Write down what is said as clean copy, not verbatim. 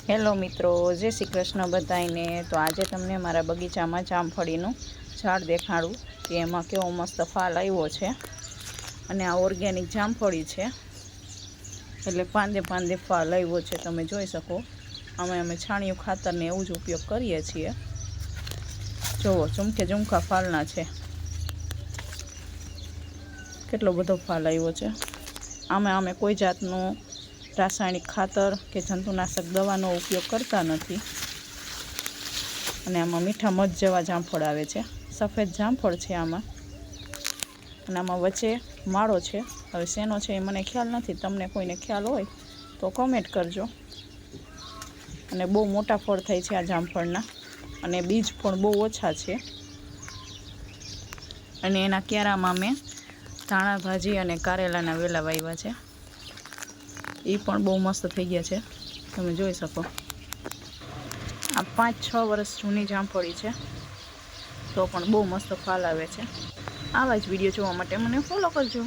Hello મિત્રો, જય શ્રી કૃષ્ણ બધાને। તો આજે તમને મારા બગીચામાં જામફળીનું ઝાડ દેખાડું કે એમાં કેવો મસ્ત ફાલ આવ્યો છે। અને આ ઓર્ગેનિક જામફળી છે, એટલે પાંદે પાંદે ફાલ આવ્યો છે, તમે જોઈ શકો। અમે છાણિયું ખાતરને એવું જ ઉપયોગ કરીએ છીએ। જુઓ, ઝુમકે ઝુમકા ફાલના છે, કેટલો બધો ફાલ આવ્યો છે। અમે કોઈ જાતનું રાસાયણિક ખાતર કે જંતુનાશક દવાનો ઉપયોગ કરતા નથી। અને આમાં મીઠા મધ જેવા જામફળ આવે છે, સફેદ જામફળ છે આમાં। અને આમાં વચ્ચે માળો છે, હવે શેનો છે એ મને ખ્યાલ નથી, તમને કોઈને ખ્યાલ હોય તો કમેન્ટ કરજો। અને બહુ મોટા ફળ થાય છે આ જામફળના, અને બીજ પણ બહુ ઓછા છે। અને એના ક્યારામાં મેં ધાણા ભાજી અને કારેલાના વેલા વાવ્યા છે, એ પણ બહુ મસ્ત થઈ ગયા છે, તમે જોઈ શકો। આ 5-6 વર્ષ જૂની જામફળી છે, તો પણ બહુ મસ્ત ફાલ આવે છે। આવા જ વિડીયો જોવા માટે મને ફોલો કરજો।